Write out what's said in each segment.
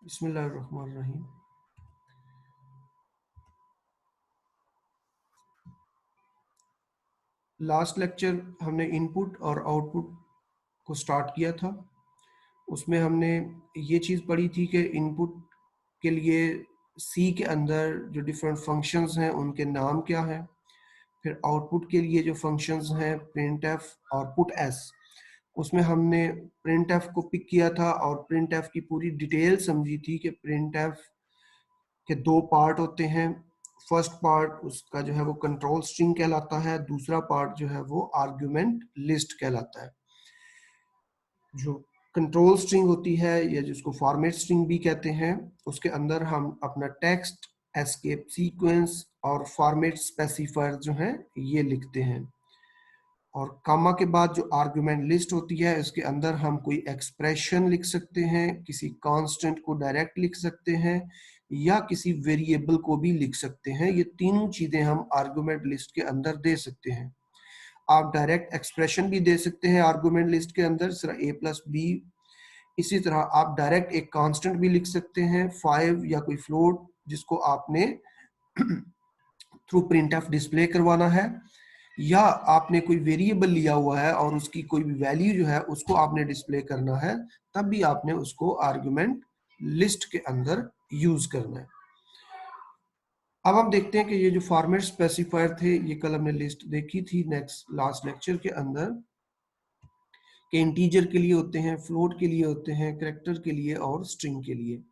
बिस्मिल्लाहिर्रहमानिर्रहीम। Last lecture हमने input और आउटपुट को स्टार्ट किया था। उसमें हमने ये चीज़ पढ़ी थी कि इनपुट के लिए सी के अंदर जो डिफरेंट फंक्शंस हैं उनके नाम क्या हैं। फिर आउटपुट के लिए जो फंक्शंस हैं प्रिंट एफ और पुट एस, उसमें हमने प्रिंट एफ को पिक किया था और प्रिंट एफ की पूरी डिटेल समझी थी कि प्रिंट एफ के दो पार्ट होते हैं। फर्स्ट पार्ट उसका जो है वो कंट्रोल स्ट्रिंग कहलाता है, दूसरा पार्ट जो है वो आर्ग्यूमेंट लिस्ट कहलाता है। जो कंट्रोल स्ट्रिंग होती है या जिसको फॉर्मेट स्ट्रिंग भी कहते हैं, उसके अंदर हम अपना टेक्स्ट, एस्केप सीक्वेंस और फॉर्मेट स्पेसिफायर जो है ये लिखते हैं। और कामा के बाद जो आर्गुमेंट लिस्ट होती है इसके अंदर हम कोई एक्सप्रेशन लिख सकते हैं, किसी कांस्टेंट को डायरेक्ट लिख सकते हैं या किसी वेरिएबल को भी लिख सकते हैं। ये तीनों चीजें हम आर्गुमेंट लिस्ट के अंदर दे सकते हैं। आप डायरेक्ट एक्सप्रेशन भी दे सकते हैं आर्गुमेंट लिस्ट के अंदर, सिर्फ a प्लस बी। इसी तरह आप डायरेक्ट एक कांस्टेंट भी लिख सकते हैं 5 या कोई फ्लोट जिसको आपने थ्रू प्रिंट एफ डिस्प्ले करवाना है, या आपने कोई वेरिएबल लिया हुआ है और उसकी कोई भी वैल्यू जो है उसको आपने डिस्प्ले करना है, तब भी आपने उसको आर्गुमेंट लिस्ट के अंदर यूज करना है। अब हम देखते हैं कि ये जो फॉर्मेट स्पेसिफायर थे ये कल हमने लिस्ट देखी थी नेक्स्ट लास्ट लेक्चर के अंदर, कि इंटीजर के लिए होते हैं, फ्लोट के लिए होते हैं, कैरेक्टर के लिए और स्ट्रिंग के लिए।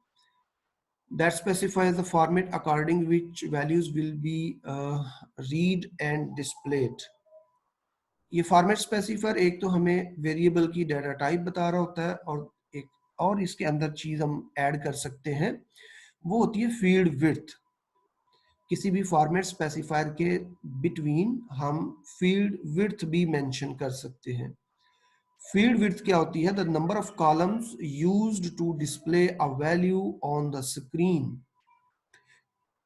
that specifies the format according which values will be read and displayed। ये फॉर्मेट स्पेसिफायर एक तो हमें वेरिएबल की डाटा टाइप बता रहा होता है, और एक और इसके अंदर चीज हम ऐड कर सकते हैं, वो होती है फील्ड विड्थ। किसी भी फॉर्मेट स्पेसिफायर के बिटवीन हम फील्ड विड्थ भी मेंशन कर सकते हैं। फील्ड विड्थ क्या होती है? The number of columns used to display a value on the screen.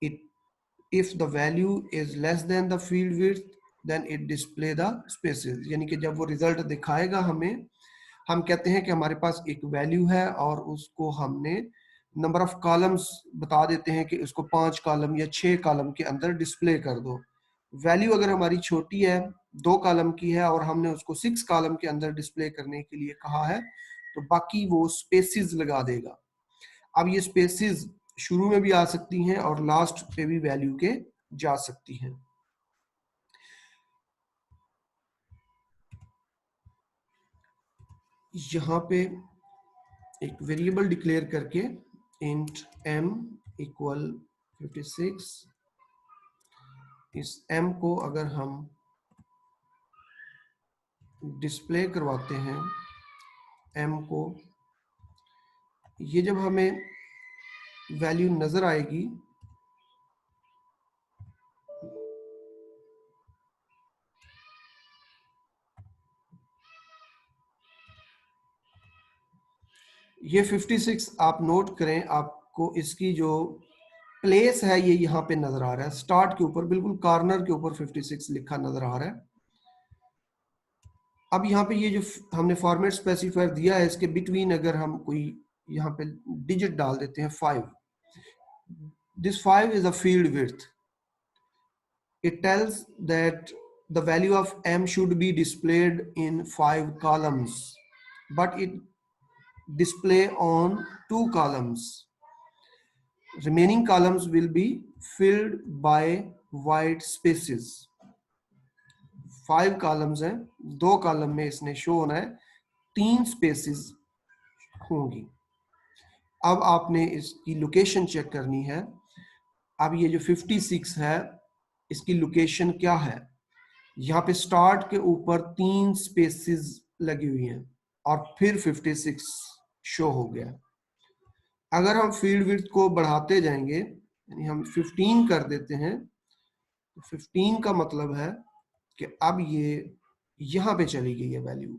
It if the value is less than the field width then it display the spaces। यानी कि जब वो रिजल्ट दिखाएगा हमें, हम कहते हैं कि हमारे पास एक वैल्यू है और उसको हमने नंबर ऑफ कॉलम्स बता देते हैं कि उसको 5 कॉलम या 6 कॉलम के अंदर डिस्प्ले कर दो। वैल्यू अगर हमारी छोटी है, 2 कॉलम की है, और हमने उसको 6 कॉलम के अंदर डिस्प्ले करने के लिए कहा है, तो बाकी वो स्पेसिस लगा देगा। अब ये स्पेसिस शुरू में भी आ सकती हैं और लास्ट पे भी वैल्यू के जा सकती हैं। यहाँ पे एक वेरिएबल डिक्लेयर करके इंट m इक्वल 56, इस m को अगर हम डिस्प्ले करवाते हैं, m को, ये जब हमें वैल्यू नजर आएगी ये 56 आप नोट करें, आपको इसकी जो प्लेस है ये यहाँ पे नजर आ रहा है, स्टार्ट के ऊपर बिल्कुल कॉर्नर के ऊपर 56 लिखा नजर आ रहा है। अब यहाँ पे ये जो हमने फॉर्मेट स्पेसिफायर दिया है इसके बिटवीन अगर हम कोई यहाँ पे डिजिट डाल देते हैं 5, this 5 is a field width. It tells that the value of m should be displayed in 5 columns but it display on 2 columns। remaining columns will be filled by white spaces। 5 columns हैं, 2 column में इसने show होना है, 3 spaces होंगी। अब आपने इसकी location check करनी है। अब ये जो 56 है इसकी लोकेशन क्या है? यहाँ पे स्टार्ट के ऊपर 3 स्पेसेस लगी हुई हैं और फिर 56 शो हो गया। अगर हम फील्ड विड्थ को बढ़ाते जाएंगे, यानी हम 15 कर देते हैं, तो 15 का मतलब है कि अब ये यहाँ पे चली गई है वैल्यू।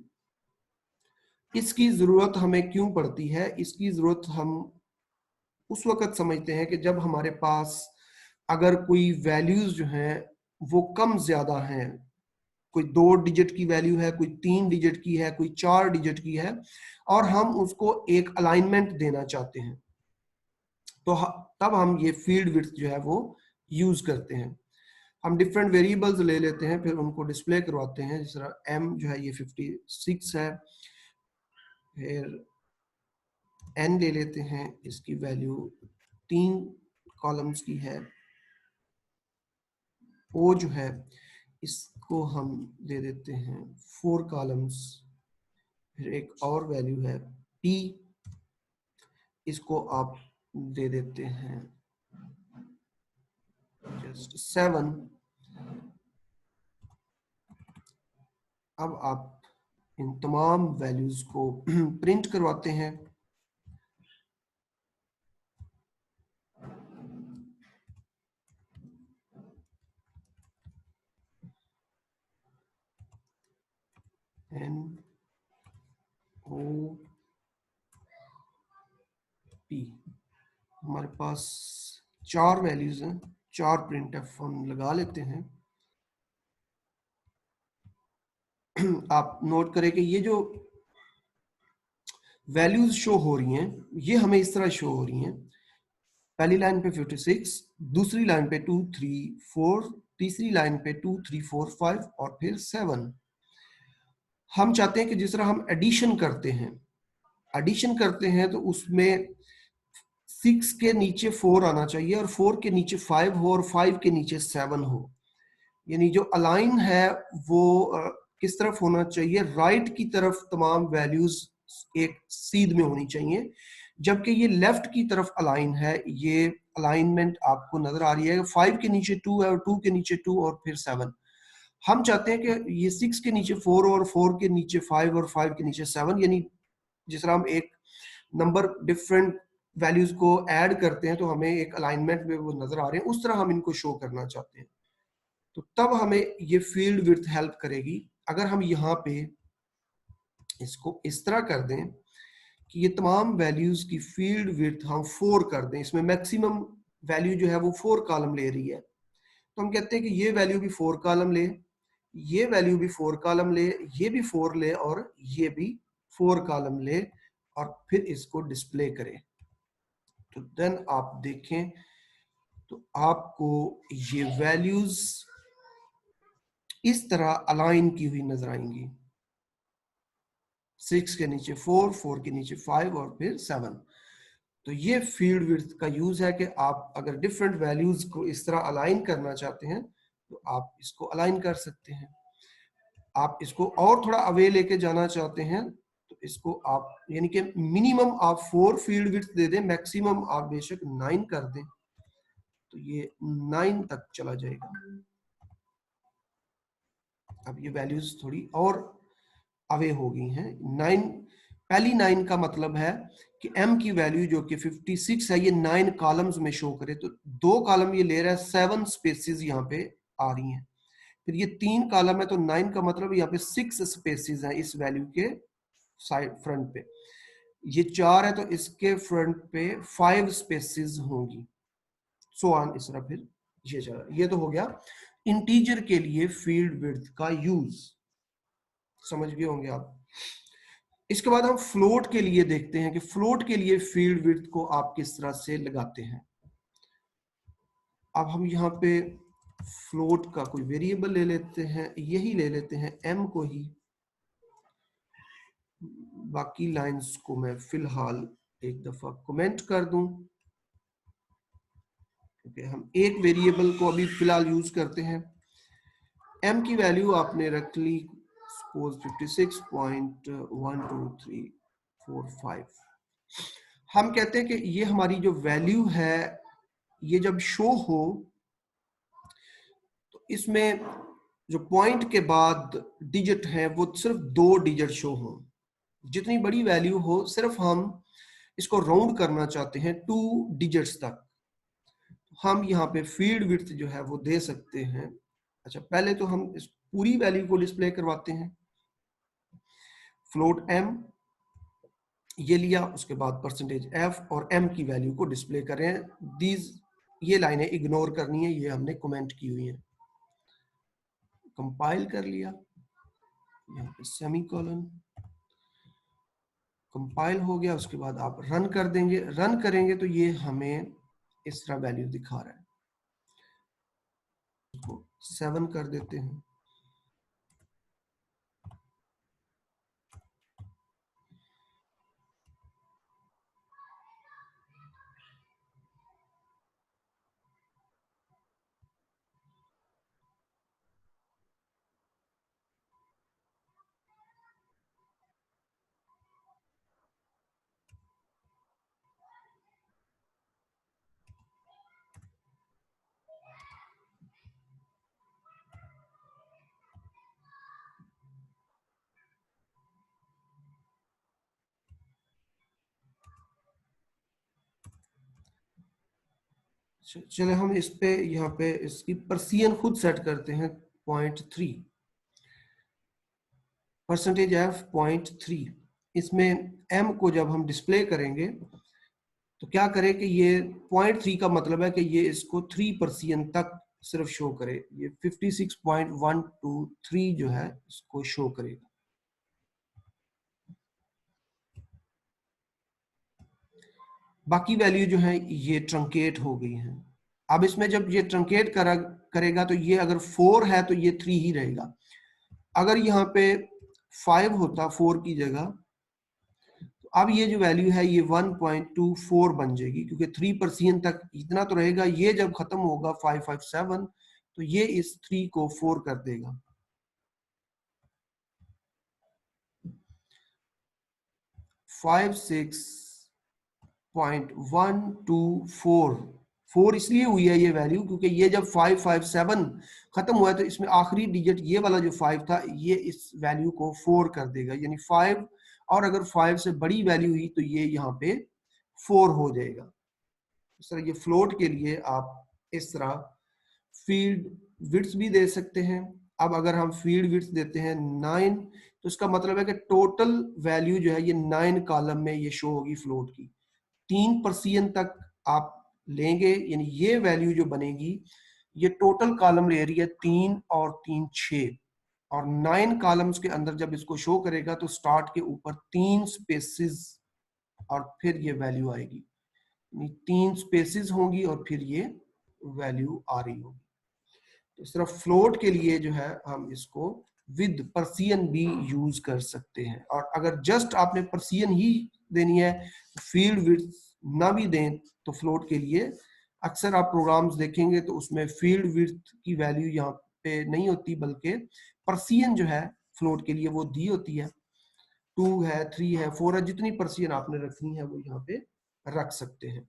इसकी जरूरत हमें क्यों पड़ती है? इसकी जरूरत हम उस वक्त समझते हैं कि जब हमारे पास अगर कोई वैल्यूज जो हैं वो कम ज्यादा हैं, कोई 2 डिजिट की वैल्यू है, कोई 3 डिजिट की है, कोई 4 डिजिट की है, और हम उसको एक अलाइनमेंट देना चाहते हैं। तो तब हम ये फील्ड विड्थ जो है वो यूज करते हैं। हम डिफरेंट वेरिएबल्स ले लेते हैं, फिर उनको डिस्प्ले करवाते हैं। जिस तरह m जो है ये 56 है, फिर n ले लेते हैं, इसकी वैल्यू 3 कॉलम्स की है। o जो है इसको हम दे देते हैं 4 कॉलम्स। फिर एक और वैल्यू है p, इसको आप दे देते हैं जस्ट 7। अब आप इन तमाम वैल्यूज को प्रिंट करवाते हैं। N O P, हमारे पास 4 वैल्यूज हैं, 4 प्रिंटफ हम लगा लेते हैं। आप नोट करें कि ये जो वैल्यूज शो हो रही हैं ये हमें इस तरह शो हो रही हैं। पहली लाइन पे 56, दूसरी लाइन पे 2 3 4, तीसरी लाइन पे 2 3 4 5 और फिर 7। हम चाहते हैं कि जिस तरह हम एडिशन करते हैं तो उसमें 6 के नीचे 4 आना चाहिए और 4 के नीचे 5 हो और 5 के नीचे 7 हो। यानी जो अलाइन है वो किस तरफ होना चाहिए, राइट की तरफ तमाम वैल्यूज एक सीध में होनी चाहिए, जबकि ये लेफ्ट की तरफ अलाइन है। ये अलाइनमेंट आपको नजर आ रही है, 5 के नीचे 2 है और 2 के नीचे 2 और फिर 7। हम चाहते हैं कि ये 6 के नीचे 4 और 4 के नीचे 5 और 5 के नीचे 7, यानी जिस तरह हम एक नंबर डिफरेंट वैल्यूज को ऐड करते हैं तो हमें एक अलाइनमेंट में वो नजर आ रहे हैं, उस तरह हम इनको शो करना चाहते हैं। तो तब हमें ये फील्ड विड्थ हेल्प करेगी। अगर हम यहाँ पे इसको इस तरह कर दें कि ये तमाम वैल्यूज की फील्ड विड्थ हम 4 कर दें, इसमें मैक्सिमम वैल्यू जो है वो 4 कॉलम ले रही है, तो हम कहते हैं कि ये वैल्यू भी 4 कॉलम ले, ये वैल्यू भी 4 कॉलम ले, ये भी 4 ले और ये भी 4 कॉलम ले और फिर इसको डिस्प्ले करें। तो देन आप देखें तो आपको ये वैल्यूज इस तरह अलाइन की हुई नजर आएंगी। 6 के नीचे 4, 4 के नीचे 5 और फिर 7। तो ये फील्ड विड्थ का यूज है कि आप अगर डिफरेंट वैल्यूज को इस तरह अलाइन करना चाहते हैं तो आप इसको अलाइन कर सकते हैं। आप इसको और थोड़ा अवे लेके जाना चाहते हैं तो इसको आप यानी कि मिनिमम आप 4 फील्ड विड्थ दे दें, मैक्सिमम आप बेशक 9 कर दें, तो ये 9 तक चला जाएगा। अब ये वैल्यूज थोड़ी और अवे हो गई हैं। 9, पहली 9 का मतलब है कि m की वैल्यू जो कि 56 है ये 9 कॉलम्स में शो करे, तो 2 कॉलम ये ले रहा है, 7 स्पेसेस यहाँ पे आ रही हैं। फिर ये 3 कॉलम है तो 9 का मतलब यहाँ पे 6 स्पेसेस हैं इस वैल्यू के साइड फ्रंट पे। ये 4 है तो इसके फ्रंट पे 5 स्पेसेस होंगी, सो ऑन इस तरह। फिर ये चला, ये तो हो गया इंटीजर के लिए फील्ड विड्थ का यूज, समझ गए होंगे आप। इसके बाद हम फ्लोट के लिए देखते हैं कि फ्लोट के लिए फील्ड विड्थ को आप किस तरह से लगाते हैं। अब हम यहाँ पे फ्लोट का कोई वेरिएबल ले लेते हैं, यही ले लेते हैं m को ही। बाकी लाइंस को मैं फिलहाल एक दफा कमेंट कर दूं क्योंकि हम एक वेरिएबल को अभी फिलहाल यूज करते हैं। m की वैल्यू आपने रख ली सपोज 56.12345। हम कहते हैं कि ये हमारी जो वैल्यू है ये जब शो हो तो इसमें जो पॉइंट के बाद डिजिट है वो सिर्फ 2 डिजिट शो हो। जितनी बड़ी वैल्यू हो सिर्फ हम इसको राउंड करना चाहते हैं 2 डिजिट्स तक, हम यहाँ पे फील्ड विड्थ जो है वो दे सकते हैं। अच्छा, पहले तो हम इस पूरी वैल्यू को डिस्प्ले करवाते हैं। फ्लोट m ये लिया, उसके बाद परसेंटेज f और m की वैल्यू को डिस्प्ले कर रहे हैं। दीज ये लाइनें इग्नोर करनी है, ये हमने कमेंट की हुई है। कंपाइल कर लिया, यहाँ पे सेमीकोलन, कंपाइल हो गया, उसके बाद आप रन कर देंगे। रन करेंगे तो ये हमें इस तरह वैल्यू दिखा रहा है। इसको 7 कर देते हैं। चले हम इस पे यहाँ पे इसकी परसेंट खुद सेट करते हैं 0.3, परसेंटेज एफ 0.3। इसमें एम को जब हम डिस्प्ले करेंगे तो क्या करें कि ये 0.3 का मतलब है कि ये इसको 3% तक सिर्फ शो करे। ये 56.123 जो है इसको शो करेगा। बाकी वैल्यू जो है ये ट्रंकेट हो गई है। अब इसमें जब ये ट्रंकेट करेगा तो ये अगर 4 है तो ये 3 ही रहेगा। अगर यहाँ पे 5 होता 4 की जगह, तो अब ये जो वैल्यू है ये 1.24 बन जाएगी, क्योंकि 3% तक इतना तो रहेगा। ये जब खत्म होगा 557 तो ये इस 3 को 4 कर देगा। 56.124 4 इसलिए हुई है ये वैल्यू क्योंकि ये जब 557 खत्म हुआ है तो इसमें आखिरी डिजिट ये वाला जो 5 था ये इस वैल्यू को 4 कर देगा, यानी 5, और अगर 5 से बड़ी वैल्यू हुई तो ये यहाँ पे 4 हो जाएगा। इस तरह ये फ्लोट के लिए आप इस तरह फील्ड विड्थ भी दे सकते हैं। अब अगर हम फील्ड विड्थ देते हैं 9 तो इसका मतलब है कि टोटल वैल्यू जो है ये 9 कॉलम में ये शो होगी फ्लोट की। 3% तक आप लेंगे, यानी ये वैल्यू जो बनेगी ये टोटल कॉलम ले रही है 3 और 3 6, और 9 कॉलम्स के अंदर जब इसको शो करेगा तो स्टार्ट के ऊपर 3 स्पेसिस और फिर ये वैल्यू आएगी। 3 स्पेसिस होंगी और फिर ये वैल्यू आ रही होगी। तो इस तरह फ्लोट के लिए जो है हम इसको विद पर्सियन भी यूज कर सकते हैं। और अगर जस्ट आपने पर्सियन ही देनी है, फील्ड विड्थ ना भी दें तो फ्लोट के लिए अक्सर आप प्रोग्राम्स देखेंगे तो उसमें फील्ड विड्थ की वैल्यू यहाँ पे नहीं होती, बल्कि पर्सियन जो है फ्लोट के लिए वो दी होती है। 2 है, 3 है, 4 है, जितनी पर्सियन आपने रखनी है वो यहाँ पे रख सकते हैं।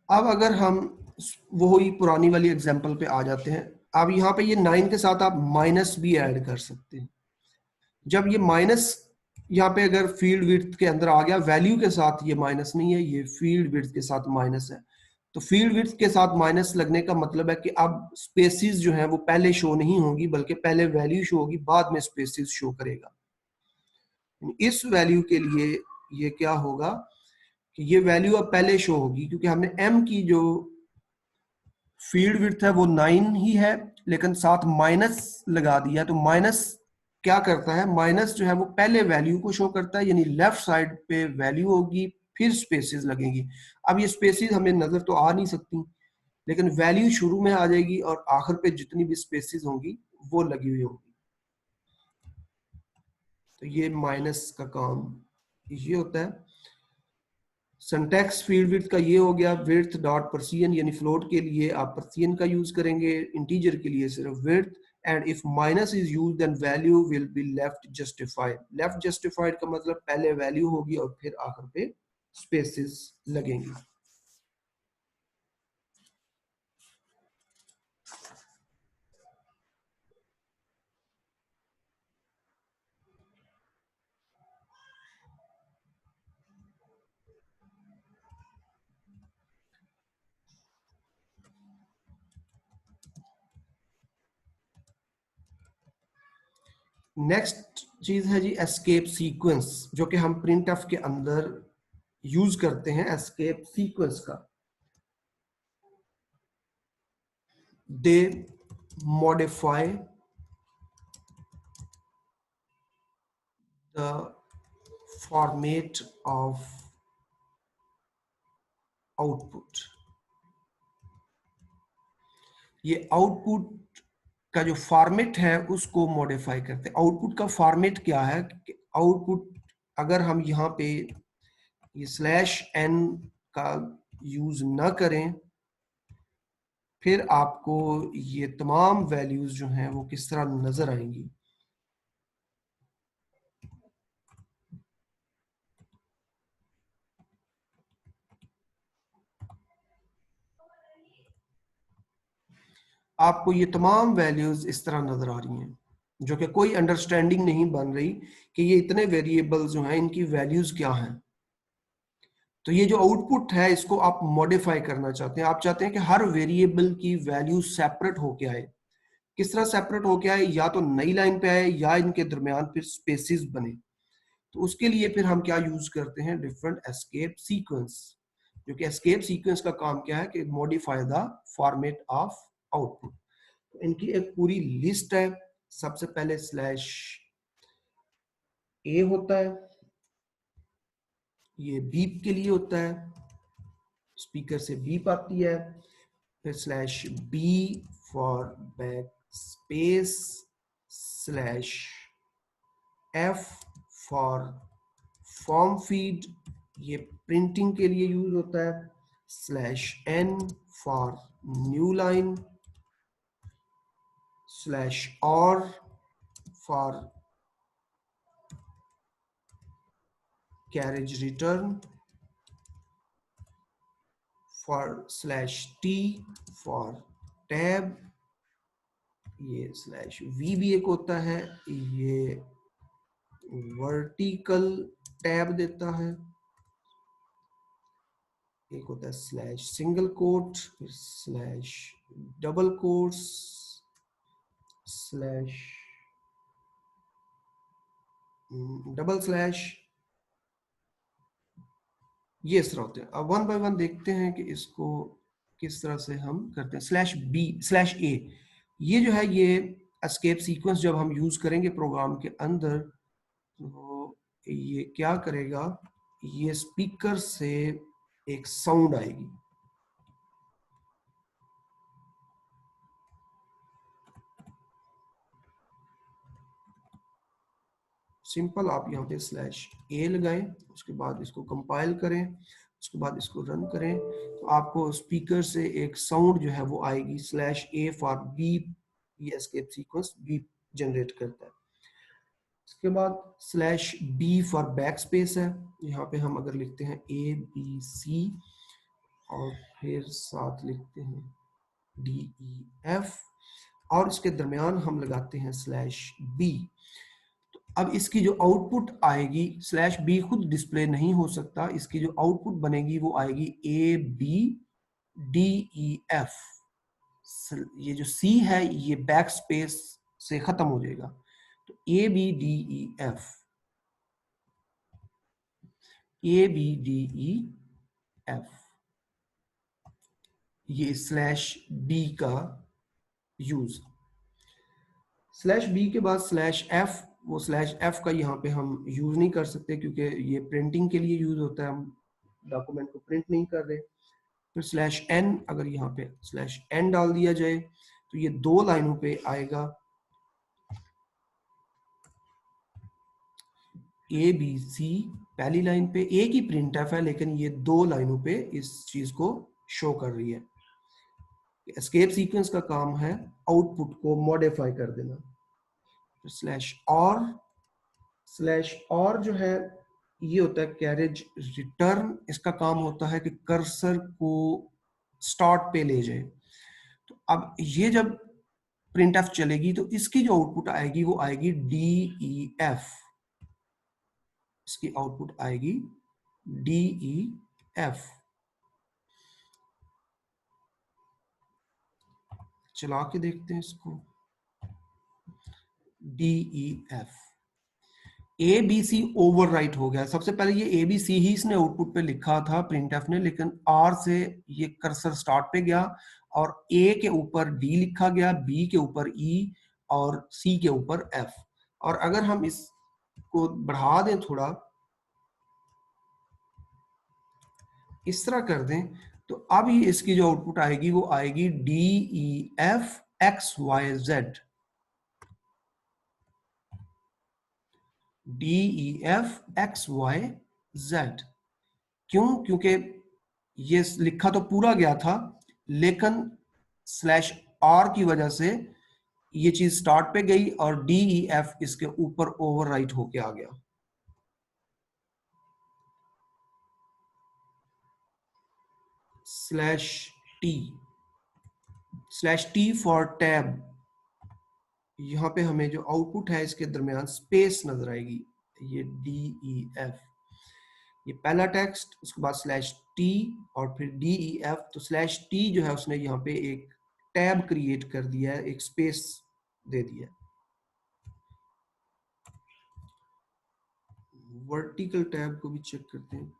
अब अगर हम वही पुरानी वाली एग्जांपल पे आ जाते हैं। अब यहाँ पे ये 9 के साथ आप माइनस भी ऐड कर सकते हैं। जब ये माइनस यहाँ पे अगर फील्ड विड्थ के अंदर आ गया, वैल्यू के साथ ये माइनस नहीं है, ये फील्ड विड्थ के साथ माइनस है। तो फील्ड विड्थ के साथ माइनस लगने का मतलब है कि अब स्पेसिस जो है वो पहले शो नहीं होगी, बल्कि पहले वैल्यू शो होगी, बाद में स्पेसिस शो करेगा। इस वैल्यू के लिए ये क्या होगा कि ये वैल्यू अब पहले शो होगी, क्योंकि हमने m की जो फील्ड विड्थ है वो 9 ही है, लेकिन साथ माइनस लगा दिया। तो माइनस क्या करता है, माइनस जो है वो पहले वैल्यू को शो करता है, यानी लेफ्ट साइड पे वैल्यू होगी फिर स्पेसिस लगेंगी। अब ये स्पेसिस हमें नजर तो आ नहीं सकती, लेकिन वैल्यू शुरू में आ जाएगी और आखिर पे जितनी भी स्पेसिस होंगी वो लगी हुई होगी। तो ये माइनस का काम ये होता है। सिंटैक्स फील्ड विड्थ का ये हो गया, विड्थ डॉट पर्सियन, यानी फ्लोट के लिए आप पर्सियन का यूज करेंगे, इंटीजर के लिए सिर्फ width. And if minus is used then value will be left justified. Left justified का मतलब पहले वैल्यू होगी और फिर आखिर पे स्पेसेस लगेंगी। नेक्स्ट चीज है जी एस्केप सीक्वेंस, जो कि हम प्रिंट एफ के अंदर यूज करते हैं एस्केप सीक्वेंस का। They modify the format of output. ये आउटपुट का जो फॉर्मेट है उसको मॉडिफाई करते हैं। आउटपुट का फॉर्मेट क्या है? आउटपुट अगर हम यहाँ पे ये स्लैश एन का यूज ना करें, फिर आपको ये तमाम वैल्यूज जो हैं वो किस तरह नजर आएंगी। आपको ये तमाम वैल्यूज इस तरह नजर आ रही हैं, जो कि कोई अंडरस्टैंडिंग नहीं बन रही कि ये इतने वेरिएबल्स जो हैं इनकी वैल्यूज क्या हैं। तो ये जो आउटपुट है इसको आप मॉडिफाई करना चाहते हैं। आप चाहते हैं कि हर वेरिएबल की वैल्यू सेपरेट होके आए। किस तरह सेपरेट होके आए? या तो नई लाइन पे आए या इनके दरमियान फिर स्पेसिस बने। तो उसके लिए फिर हम क्या यूज करते हैं? Different escape sequence. जो कि एस्केप सीक्वेंस का काम क्या है कि modify the format of output. तो इनकी एक पूरी लिस्ट है। सबसे पहले स्लैश ए होता है, ये बीप के लिए होता है, स्पीकर से बीप आती है। फिर slash B for back space, slash F for form feed, ये प्रिंटिंग के लिए यूज होता है। Slash N for new line, slash R for carriage return, for slash T for tab, ये स्लैश वी भी एक होता है, ये वर्टिकल टैब देता है। एक होता है स्लैश सिंगल कोट, फिर slash double quotes, slash double slash, ये इस तरह होते हैं। अब वन बाय वन देखते हैं कि इसको किस तरह से हम करते हैं। स्लैश बी स्लैश ए, ये जो है ये एस्केप सीक्वेंस जब हम यूज करेंगे प्रोग्राम के अंदर, तो ये क्या करेगा? ये स्पीकर से एक साउंड आएगी। सिंपल आप यहाँ पे स्लैश ए लगाएं, उसके बाद इसको कंपाइल करें, उसके बाद इसको रन करें, तो आपको स्पीकर से एक साउंड जो है वो आएगी। स्लैश ए फॉर बीप, ये एस्केप सीक्वेंस बीप जनरेट करता है। इसके बाद slash B for back space है। यहाँ पे हम अगर लिखते हैं ए बी सी और फिर साथ लिखते हैं डी ई एफ और इसके दरमियान हम लगाते हैं स्लैश बी। अब इसकी जो आउटपुट आएगी, स्लैश बी खुद डिस्प्ले नहीं हो सकता, इसकी जो आउटपुट बनेगी वो आएगी A B D E F. ये जो सी है ये बैक स्पेस से खत्म हो जाएगा, तो A B D E F, A B D E F, ये स्लैश बी का यूज। स्लैश बी के बाद स्लैश एफ, वो स्लैश एफ का यहाँ पे हम यूज नहीं कर सकते क्योंकि ये प्रिंटिंग के लिए यूज होता है, हम डॉक्यूमेंट को प्रिंट नहीं कर रहे। फिर स्लैश एन, अगर यहाँ पे स्लैश एन डाल दिया जाए तो ये दो लाइनों पे आएगा। ए बी सी पहली लाइन पे एक ही प्रिंट एफ है, लेकिन ये दो लाइनों पे इस चीज को शो कर रही है। एस्केप सीक्वेंस का काम है आउटपुट को मॉडिफाई कर देना। स्लैश और, स्लैश और जो है ये होता है कैरेज रिटर्न। इसका काम होता है कि कर्सर को स्टार्ट पे ले जाए। तो अब ये जब प्रिंट एफ चलेगी तो इसकी जो आउटपुट आएगी वो आएगी डी ई एफ। इसकी आउटपुट आएगी डी ई एफ। चला के देखते हैं इसको, D E F. A B C overwrite हो गया। सबसे पहले ये ए बी सी ही इसने आउटपुट पे लिखा था प्रिंटफ ने, लेकिन आर से ये कर्सर स्टार्ट पे गया और ए के ऊपर डी लिखा गया, बी के ऊपर ई और सी के ऊपर एफ। और अगर हम इसको बढ़ा दें थोड़ा, इस तरह कर दें, तो अब ये इसकी जो आउटपुट आएगी वो आएगी D E F X Y Z. D E F X Y Z. क्यों? क्योंकि ये लिखा तो पूरा गया था, लेकिन स्लैश आर की वजह से ये चीज स्टार्ट पे गई और डी ई एफ इसके ऊपर ओवरराइट होके आ गया। Slash T for tab. यहां पे हमें जो आउटपुट है इसके दरमियान स्पेस नजर आएगी, ये डी ई एफ, ये पहला टेक्स्ट, उसके बाद स्लैश टी और फिर डी ई एफ। तो स्लैश टी जो है उसने यहाँ पे एक टैब क्रिएट कर दिया है, एक स्पेस दे दिया है। वर्टिकल टैब को भी चेक करते हैं,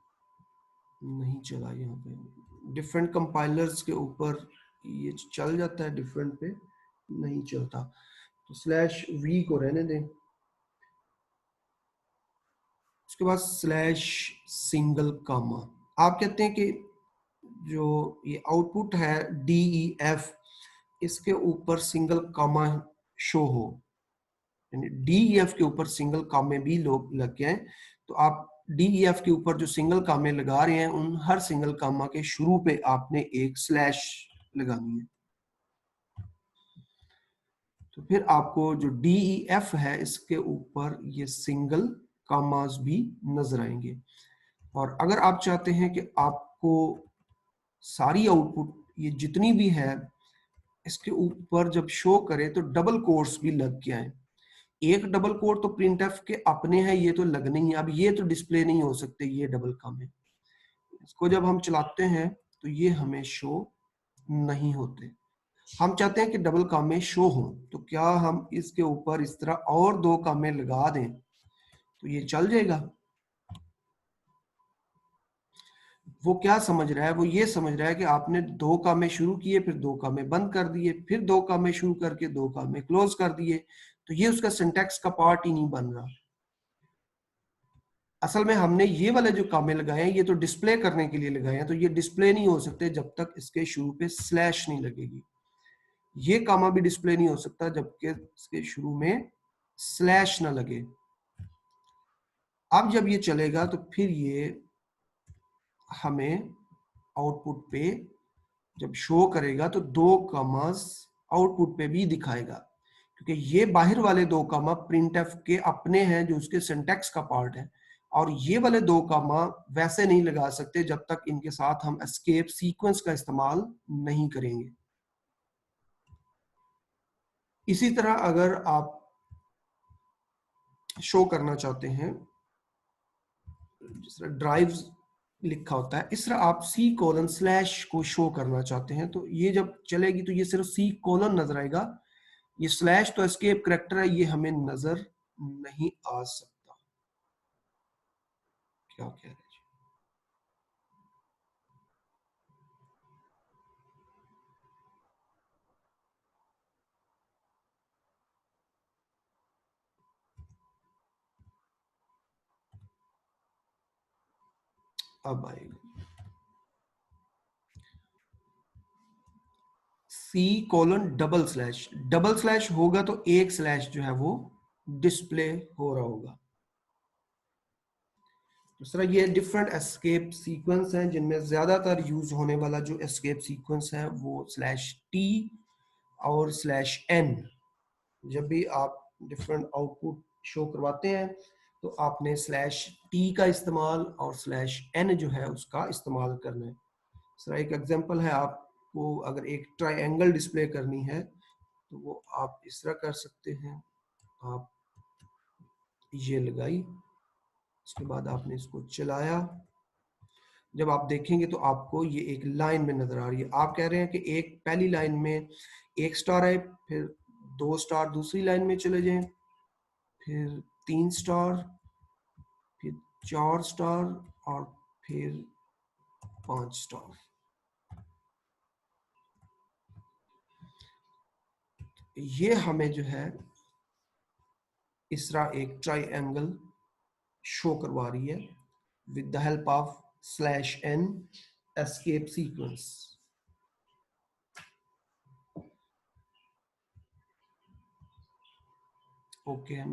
नहीं चला यहाँ पे। डिफरेंट कंपाइलर्स के ऊपर ये चल जाता है, डिफरेंट पे नहीं चलता। तो स्लैश वी को रहने दें। उसके बाद स्लैश सिंगल कामा। आप कहते हैं कि जो ये आउटपुट है डी ई एफ, इसके ऊपर सिंगल कामा शो हो, यानी डी ई एफ के ऊपर सिंगल कामे भी लोग लग गए हैं। तो आप डी ई एफ के ऊपर जो सिंगल कामे लगा रहे हैं, उन हर सिंगल कामा के शुरू पे आपने एक स्लैश लगानी है। तो फिर आपको जो डी ई एफ है इसके ऊपर ये सिंगल कामास भी नजर आएंगे। और अगर आप चाहते हैं कि आपको सारी आउटपुट ये जितनी भी है इसके ऊपर जब शो करे तो डबल कोट्स भी लग के आए। एक डबल कोट तो प्रिंटफ के अपने हैं, ये तो लगने ही, अब ये तो डिस्प्ले नहीं हो सकते, ये डबल कम है। इसको जब हम चलाते हैं तो ये हमें शो नहीं होते। हम चाहते हैं कि डबल कामे शो हो, तो क्या हम इसके ऊपर इस तरह और दो कामे लगा दें तो ये चल जाएगा। वो क्या समझ रहा है? वो ये समझ रहा है कि आपने दो कामें शुरू किए, फिर दो कामें बंद कर दिए, फिर दो कामें शुरू करके दो कामें क्लोज कर दिए, तो ये उसका सिंटैक्स का पार्ट ही नहीं बन रहा। असल में हमने ये वाले जो कामें लगाए हैं ये तो डिस्प्ले करने के लिए लगाए हैं, तो ये डिस्प्ले नहीं हो सकते जब तक इसके शुरू पे स्लैश नहीं लगेगी। ये कामा भी डिस्प्ले नहीं हो सकता जबकि इसके शुरू में स्लैश ना लगे। अब जब ये चलेगा तो फिर ये हमें आउटपुट पे जब शो करेगा तो दो कॉमास आउटपुट पे भी दिखाएगा, क्योंकि ये बाहर वाले दो कॉमा प्रिंटफ के अपने हैं जो उसके सिंटैक्स का पार्ट है, और ये वाले दो कॉमा वैसे नहीं लगा सकते जब तक इनके साथ हम एस्केप सीक्वेंस का इस्तेमाल नहीं करेंगे। इसी तरह अगर आप शो करना चाहते हैं, जिस तरह ड्राइव लिखा होता है इस तरह आप सी कोलन स्लैश को शो करना चाहते हैं, तो ये जब चलेगी तो ये सिर्फ सी कोलन नजर आएगा, ये स्लैश तो एस्केप करैक्टर है, ये हमें नजर नहीं आ सकता। क्या कह रहे हैं? अब आएगा सी कोलन डबल स्लैश होगा तो एक स्लैश जो है वो डिस्प्ले हो रहा होगा। दूसरा ये डिफरेंट एस्केप सीक्वेंस हैं, जिनमें ज्यादातर यूज होने वाला जो एस्केप सीक्वेंस है वो स्लैश टी और स्लैश एन। जब भी आप डिफरेंट आउटपुट शो करवाते हैं तो आपने स्लैश टी का इस्तेमाल और स्लैश एन जो है उसका इस्तेमाल करना है। सर एक एग्जांपल है, आपको अगर एक ट्रायंगल डिस्प्ले करनी है तो वो आप इस तरह कर सकते हैं। आप ये लगाई, उसके बाद आपने इसको चलाया, जब आप देखेंगे तो आपको ये एक लाइन में नजर आ रही है। आप कह रहे हैं कि एक पहली लाइन में एक स्टार है, फिर दो स्टार दूसरी लाइन में चले जाएं, फिर तीन स्टार, 4 स्टार और फिर 5 स्टार। ये हमें जो है इस तरह एक ट्राइएंगल शो करवा रही है with the help of /n escape sequence. Okay, हम